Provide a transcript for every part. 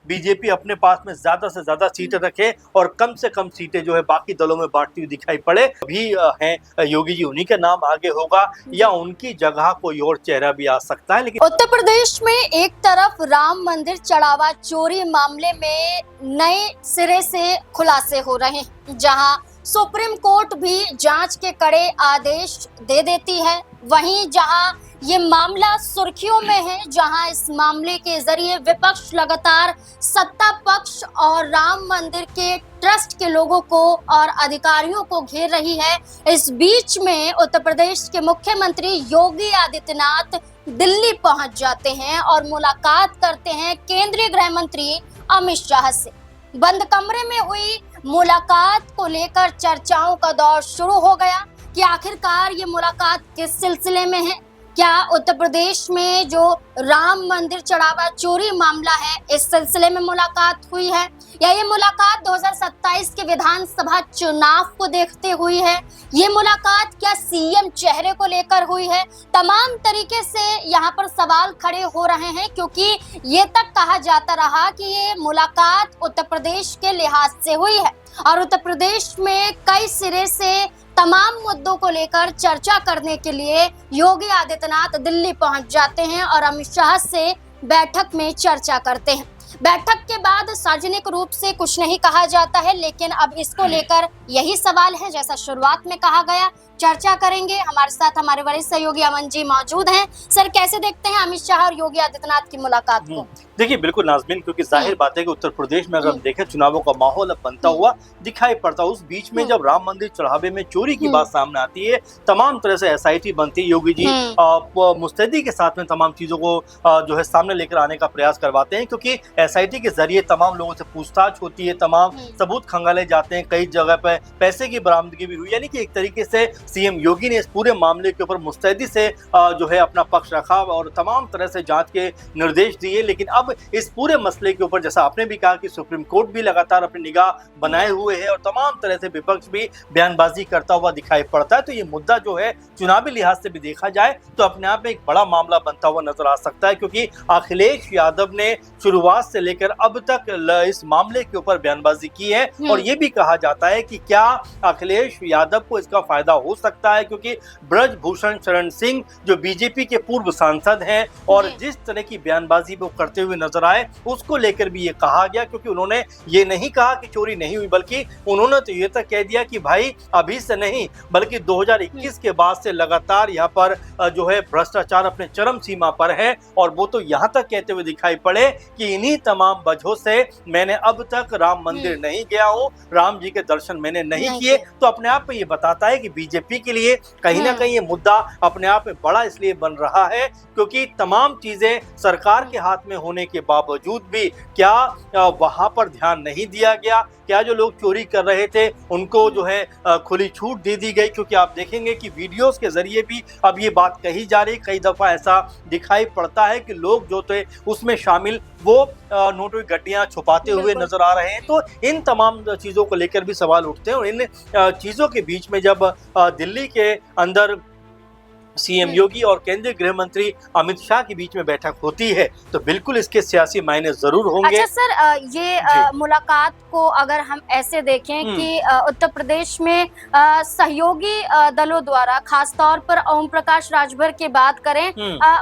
BJP अपने पास में ज्यादा से ज्यादा सीटें रखे और कम से कम सीटें जो है बाकी दलों में बांटती हुई दिखाई पड़े। अभी हैं योगी जी, उन्हीं का नाम आगे होगा या उनकी जगह कोई और चेहरा भी आ सकता है। लेकिन उत्तर प्रदेश में एक तरफ राम मंदिर चढ़ावा चोरी मामले में नए सिरे से खुलासे हो रहे हैं, जहां सुप्रीम कोर्ट भी जांच के कड़े आदेश दे देती है, वहीं जहां ये मामला सुर्खियों में है, जहां इस मामले के जरिए विपक्ष लगातार सत्ता पक्ष और राम मंदिर के ट्रस्ट के लोगों को और अधिकारियों को घेर रही है। इस बीच में उत्तर प्रदेश के मुख्यमंत्री योगी आदित्यनाथ दिल्ली पहुंच जाते हैं और मुलाकात करते हैं केंद्रीय गृह मंत्री अमित शाह से। बंद कमरे में हुई मुलाकात को लेकर चर्चाओं का दौर शुरू हो गया कि आखिरकार ये मुलाकात किस सिलसिले में है। क्या उत्तर प्रदेश में जो राम मंदिर चढ़ावा चोरी मामला है, इस सिलसिले में मुलाकात हुई है, या ये मुलाकात 2027 के विधानसभा चुनाव को देखते हुई है? ये मुलाकात क्या सीएम चेहरे को लेकर हुई है? तमाम तरीके से यहाँ पर सवाल खड़े हो रहे हैं, क्योंकि ये तक कहा जाता रहा कि ये मुलाकात उत्तर प्रदेश के लिहाज से हुई है और उत्तर प्रदेश में कई सिरे से तमाम मुद्दों को लेकर चर्चा करने के लिए योगी आदित्यनाथ दिल्ली पहुंच जाते हैं और अमित शाह से बैठक में चर्चा करते हैं। बैठक के बाद सार्वजनिक रूप से कुछ नहीं कहा जाता है, लेकिन अब इसको लेकर यही सवाल है, जैसा शुरुआत में कहा गया। चर्चा करेंगे, हमारे साथ हमारे वरिष्ठ सहयोगी अमन जी मौजूद हैं। सर, कैसे देखते हैं अमित शाह और योगी आदित्यनाथ की मुलाकात को? देखिए, बिल्कुल नाज़मीन, क्योंकि जाहिर बात है कि उत्तर प्रदेश में अगर हम देखें चुनावों का माहौल अब बनता हुआ दिखाई पड़ता है। उस बीच में जब राम मंदिर चढ़ावे में चोरी की बात सामने आती है, तमाम तरह से एसआईटी बनती है, योगी जी मुस्तैदी के साथ में तमाम चीजों को जो है सामने लेकर आने का प्रयास करवाते हैं, क्योंकि एसआईटी के जरिए तमाम लोगों से पूछताछ होती है, तमाम सबूत खंगाले जाते हैं, कई जगह पर पैसे की बरामदगी भी हुई। यानी कि एक तरीके से सीएम योगी ने इस पूरे मामले के ऊपर मुस्तैदी से जो है अपना पक्ष रखा और तमाम तरह से जांच के निर्देश दिए। लेकिन अब इस पूरे मसले के ऊपर, जैसा आपने भी कहा, कि सुप्रीम कोर्ट भी लगातार अपनी निगाह बनाए हुए है और तमाम तरह से विपक्ष भी बयानबाजी करता हुआ दिखाई पड़ता है। तो ये मुद्दा जो है चुनावी लिहाज से भी देखा जाए तो अपने आप में एक बड़ा मामला बनता हुआ नजर आ सकता है, क्योंकि अखिलेश यादव ने शुरुआत से लेकर अब तक इस मामले के ऊपर बयानबाजी की है और ये भी कहा जाता है कि क्या अखिलेश यादव को इसका फायदा हो सकता है, क्योंकि ब्रजभूषण शरण सिंह जो बीजेपी के पूर्व सांसद हैं और जिस तरह की बयानबाजी वो करते हुए नजर आए, उसको लेकर भी ये कहा गया, क्योंकि उन्होंने ये नहीं कहा कि चोरी नहीं हुई, बल्कि उन्होंने तो ये तक कह दिया कि भाई अभी से नहीं बल्कि 2021 के बाद से लगातार यहाँ पर जो है भ्रष्टाचार अपने चरम सीमा पर है। और वो तो यहाँ तक कहते हुए दिखाई पड़े कि इन्हीं तमाम वजहों से मैंने अब तक राम मंदिर नहीं गया हूँ, राम जी के दर्शन मैंने नहीं किए। तो अपने आप में ये बताता है कि बीजेपी के लिए कहीं ना कहीं ये मुद्दा अपने आप में बड़ा इसलिए बन रहा है क्योंकि तमाम चीजें सरकार के हाथ में होने के बावजूद भी क्या वहां पर ध्यान नहीं दिया गया? क्या जो लोग चोरी कर रहे थे उनको जो है खुली छूट दे दी गई? क्योंकि आप देखेंगे कि वीडियोस के जरिए भी अब ये बात कही जा रही, कई दफा ऐसा दिखाई पड़ता है कि लोग जो थे उसमें शामिल वो नोटों की गड्डियां छुपाते हुए नजर आ रहे हैं। तो इन तमाम चीजों को लेकर भी सवाल उठते हैं और इन चीजों के बीच में जब दिल्ली के अंदर सीएम योगी और केंद्रीय गृह मंत्री अमित शाह के बीच में बैठक होती है तो बिल्कुल इसके सियासी मायने जरूर होंगे। अच्छा सर, ये मुलाकात को अगर हम ऐसे देखें कि उत्तर प्रदेश में सहयोगी दलों द्वारा, खासतौर पर ओम प्रकाश राजभर की बात करें,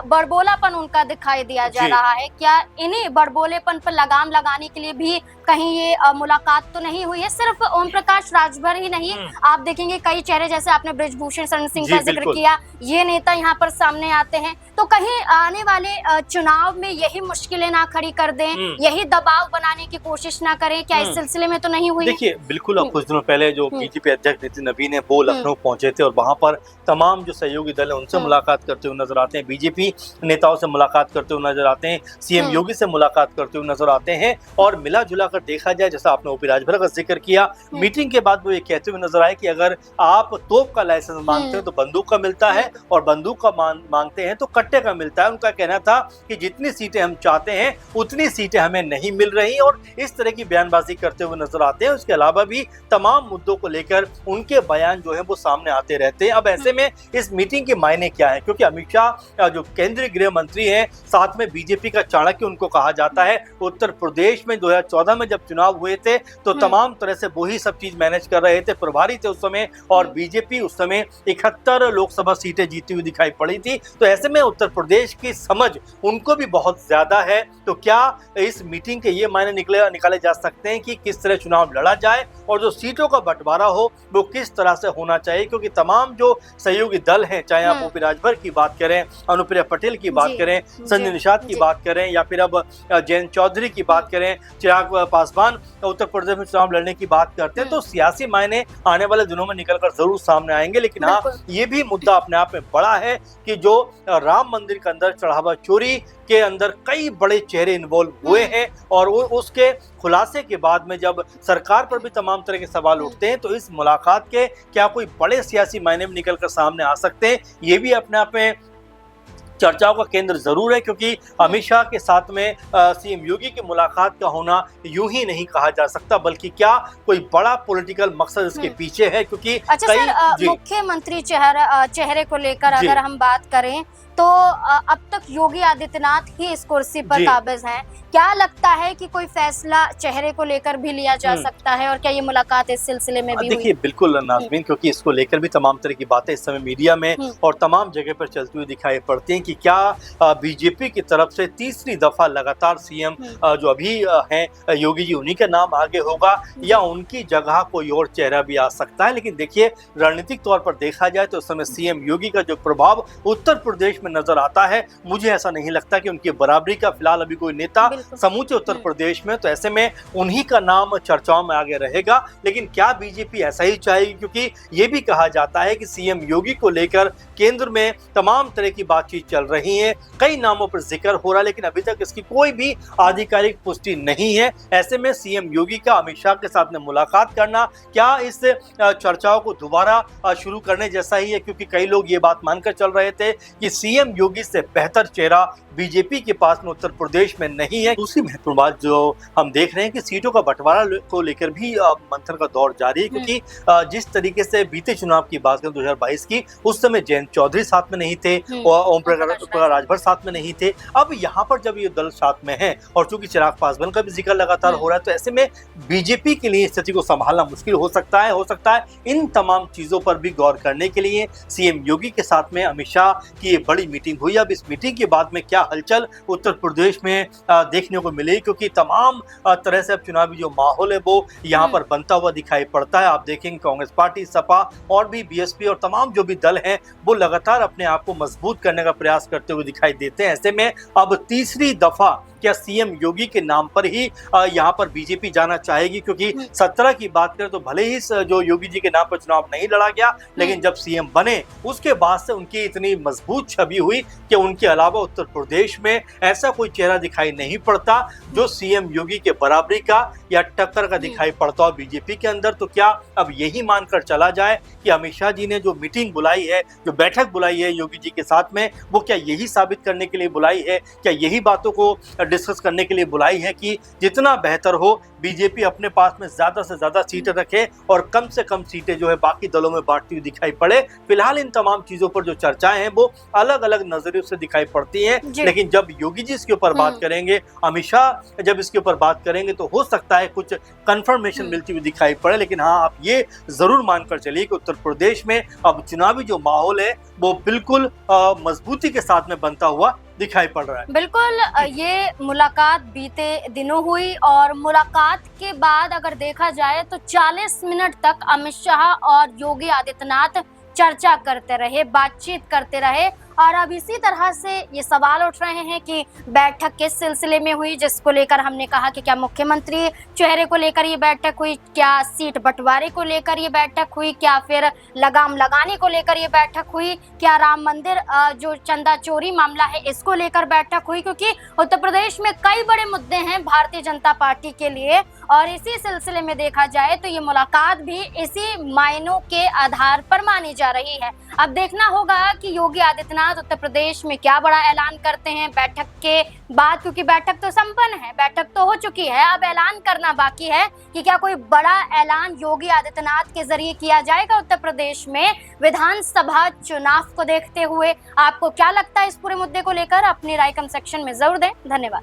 बड़बोलापन उनका दिखाई दिया जा रहा है। क्या इन्हीं बड़बोलेपन पर लगाम लगाने के लिए भी कहीं ये मुलाकात तो नहीं हुई है? सिर्फ ओम प्रकाश राजभर ही नहीं, आप देखेंगे कई चेहरे, जैसे आपने ब्रजभूषण शरण सिंह का जिक्र किया, ये नेता यहाँ पर सामने आते हैं। तो कहीं आने वाले चुनाव में यही मुश्किलें ना खड़ी कर दें, यही दबाव बनाने की कोशिश ना करें? क्या इस सिलसिले में तो नहीं हुई? देखिए, बिल्कुल कुछ दिनों पहले जो बीजेपी अध्यक्ष नितिन नवीन है वो लखनऊ पहुंचे थे और वहां पर तमाम जो सहयोगी दल है उनसे मुलाकात करते हुए नजर आते हैं, बीजेपी नेताओं से मुलाकात करते हुए नजर आते हैं, सीएम योगी से मुलाकात करते हुए नजर आते हैं। और मिला जुला कर देखा जाए, जैसा आपने ओपी राजभर का जिक्र किया, मीटिंग के बाद वो ये कहते हुए नजर आए कि अगर आप तोप का लाइसेंस मांगते हो तो बंदूक का मिलता है और बंदूक का मांगते हैं तो कट्टे का मिलता है। उनका कहना था कि जितनी सीटें हम चाहते हैं उतनी सीटें हमें नहीं मिल रही और इस तरह की बयानबाजी करते हुए नजर आते हैं। उसके अलावा भी तमाम मुद्दों को लेकर उनके बयान जो है वो सामने आते रहते हैं। अब ऐसे में इस मीटिंग के मायने क्या है, क्योंकि अमित शाह जो केंद्रीय गृह मंत्री हैं, साथ में बीजेपी का चाणक्य उनको कहा जाता है। उत्तर प्रदेश में 2014 में जब चुनाव हुए थे तो तमाम तरह से वही सब चीज मैनेज कर रहे थे, प्रभारी थे उस समय, और बीजेपी उस समय 71 लोकसभा सीटें जीती हुई दिखाई पड़ी थी। तो ऐसे में उत्तर प्रदेश की समझ उनको भी बहुत ज्यादा है। तो क्या इस मीटिंग के ये मायने निकाले जा सकते हैं कि किस तरह चुनाव लड़ा जाए और जो सीटों का बंटवारा हो वो किस तरह से होना चाहिए, क्योंकि तमाम जो सहयोगी दल हैं, चाहे आप ओपी राजभर की बात करें, अनुप्रिया पटेल की बात करें, संजय निषाद की बात करें, या फिर अब जयंत चौधरी की बात करें, चिराग पासवान उत्तर प्रदेश में चुनाव लड़ने की बात करते हैं, तो सियासी मायने आने वाले दिनों में निकलकर जरूर सामने आएंगे। लेकिन हाँ, ये भी मुद्दा अपने आप में बड़ा है कि जो राम मंदिर के अंदर चढ़ावा चोरी के अंदर कई बड़े चेहरे इन्वॉल्व हुए हैं और उसके खुलासे के बाद में जब सरकार पर भी तमाम तरह के सवाल उठते हैं, तो इस मुलाकात के क्या कोई बड़े सियासी मायने में निकलकर सामने आ सकते हैं, ये भी अपने आप में चर्चाओं का केंद्र जरूर है। क्योंकि अमित शाह के साथ में सीएम योगी की मुलाकात का होना यूं ही नहीं कहा जा सकता, बल्कि क्या कोई बड़ा पॉलिटिकल मकसद इसके पीछे है। क्योंकि अच्छा सर, मुख्यमंत्री चेहरे को लेकर अगर हम बात करें तो अब तक योगी आदित्यनाथ ही इस कुर्सी पर काबिज हैं। क्या लगता है कि कोई फैसला चेहरे को लेकर भी लिया जा सकता है, और क्या ये मुलाकात इस सिलसिले में भी देखिए बिल्कुल नाज़मीन, क्योंकि इसको लेकर भी तमाम तरह की बातें इस समय मीडिया में और तमाम जगह पर चलती हुई दिखाई पड़ती हैं कि क्या बीजेपी की तरफ से तीसरी दफा लगातार सीएम जो अभी हैं योगी जी, उन्हीं का नाम आगे होगा या उनकी जगह कोई और चेहरा भी आ सकता है। लेकिन देखिए, रणनीतिक तौर पर देखा जाए तो उस समय सीएम योगी का जो प्रभाव उत्तर प्रदेश में नजर आता है, मुझे ऐसा नहीं लगता कि उनकी बराबरी का फिलहाल अभी कोई नेता समूचे उत्तर प्रदेश में, तो ऐसे में उन्हीं का नाम चर्चाओं में आगे रहेगा। लेकिन क्या बीजेपी ऐसा ही चाहेगी, क्योंकि ये भी कहा जाता है कि सीएम योगी को लेकर केंद्र में तमाम तरह की बातचीत चल रही है, कई नामों पर जिक्र हो रहा है, लेकिन अभी तक इसकी कोई भी आधिकारिक पुष्टि नहीं है। ऐसे में सीएम योगी का अमित शाह के साथ में मुलाकात करना क्या इस चर्चाओं को दोबारा शुरू करने जैसा ही है, क्योंकि कई लोग ये बात मानकर चल रहे थे कि सीएम योगी से बेहतर चेहरा बीजेपी के पास में उत्तर प्रदेश में नहीं है। दूसरी महत्वपूर्ण बात जो हम देख रहे हैं कि सीटों का बंटवारा को लेकर भी मंथन का दौर जारी है, क्योंकि जिस तरीके से बीते चुनाव की बात करें 2022 की, उस समय जयंत चौधरी साथ में नहीं थे और ओम प्रकाश राजभर साथ में नहीं थे। अब यहाँ पर जब ये दल साथ में है और चूंकि चिराग पासवान का भी जिक्र लगातार हो रहा है, तो ऐसे में बीजेपी के लिए स्थिति को संभालना मुश्किल हो सकता है। इन तमाम चीजों पर भी गौर करने के लिए सीएम योगी के साथ में अमित शाह की ये बड़ी मीटिंग हुई। अब इस मीटिंग के बाद में क्या हलचल उत्तर प्रदेश में देखने को मिले, क्योंकि तमाम तरह से अब चुनावी जो माहौल है वो यहाँ पर बनता हुआ दिखाई पड़ता है। आप देखेंगे कांग्रेस पार्टी, सपा और भी बीएसपी और तमाम जो भी दल हैं वो लगातार अपने आप को मजबूत करने का प्रयास करते हुए दिखाई देते हैं। ऐसे में अब तीसरी दफा क्या सीएम योगी के नाम पर ही यहाँ पर बीजेपी जाना चाहेगी, क्योंकि 17 की बात करें तो भले ही जो योगी जी के नाम पर चुनाव नहीं लड़ा गया, लेकिन जब सीएम बने उसके बाद से उनकी इतनी मजबूत छवि हुई कि उनके अलावा उत्तर प्रदेश में ऐसा कोई चेहरा दिखाई नहीं पड़ता जो सीएम योगी के बराबरी का या टक्कर का दिखाई पड़ता हो बीजेपी के अंदर। तो क्या अब यही मानकर चला जाए कि अमित शाह जी ने जो मीटिंग बुलाई है, जो बैठक बुलाई है योगी जी के साथ में, वो क्या यही साबित करने के लिए बुलाई है, क्या यही बातों को डिस्कस करने के लिए बुलाई है कि जितना बेहतर हो बीजेपी अपने पास में ज्यादा से ज्यादा सीटें रखे और कम से कम सीटें जो है बाकी दलों में बांटती हुई दिखाई पड़े। फिलहाल इन तमाम चीजों पर जो चर्चाएं हैं वो अलग अलग नजरियों से दिखाई पड़ती हैं, लेकिन जब योगी जी इसके ऊपर बात करेंगे, अमित शाह जब इसके ऊपर बात करेंगे, तो हो सकता है कुछ कंफर्मेशन मिलती हुई दिखाई पड़े। लेकिन हाँ, आप ये जरूर मानकर चलिए कि उत्तर प्रदेश में अब चुनावी जो माहौल है वो बिल्कुल मजबूती के साथ में बनता हुआ दिखाई पड़ रहा है। बिल्कुल, ये मुलाकात बीते दिनों हुई और मुलाकात के बाद अगर देखा जाए तो 40 मिनट तक अमित शाह और योगी आदित्यनाथ चर्चा करते रहे, बातचीत करते रहे। और अब इसी तरह से ये सवाल उठ रहे हैं कि बैठक किस सिलसिले में हुई, जिसको लेकर हमने कहा कि क्या मुख्यमंत्री चेहरे को लेकर ये बैठक हुई, क्या सीट बंटवारे को लेकर ये बैठक हुई, क्या फिर लगाम लगाने को लेकर ये बैठक हुई, क्या राम मंदिर जो चंदा चोरी मामला है इसको लेकर बैठक हुई, क्योंकि उत्तर प्रदेश में कई बड़े मुद्दे हैं भारतीय जनता पार्टी के लिए और इसी सिलसिले में देखा जाए तो ये मुलाकात भी इसी मायनों के आधार पर मानी जा रही है। अब देखना होगा कि योगी आदित्यनाथ उत्तर प्रदेश में क्या बड़ा ऐलान करते हैं बैठक के बाद, क्योंकि बैठक तो संपन्न है, बैठक तो हो चुकी है, अब ऐलान करना बाकी है कि क्या कोई बड़ा ऐलान योगी आदित्यनाथ के जरिए किया जाएगा उत्तर प्रदेश में विधानसभा चुनाव को देखते हुए। आपको क्या लगता है इस पूरे मुद्दे को लेकर? अपनी राय कमेंट सेक्शन में जरूर दें। धन्यवाद।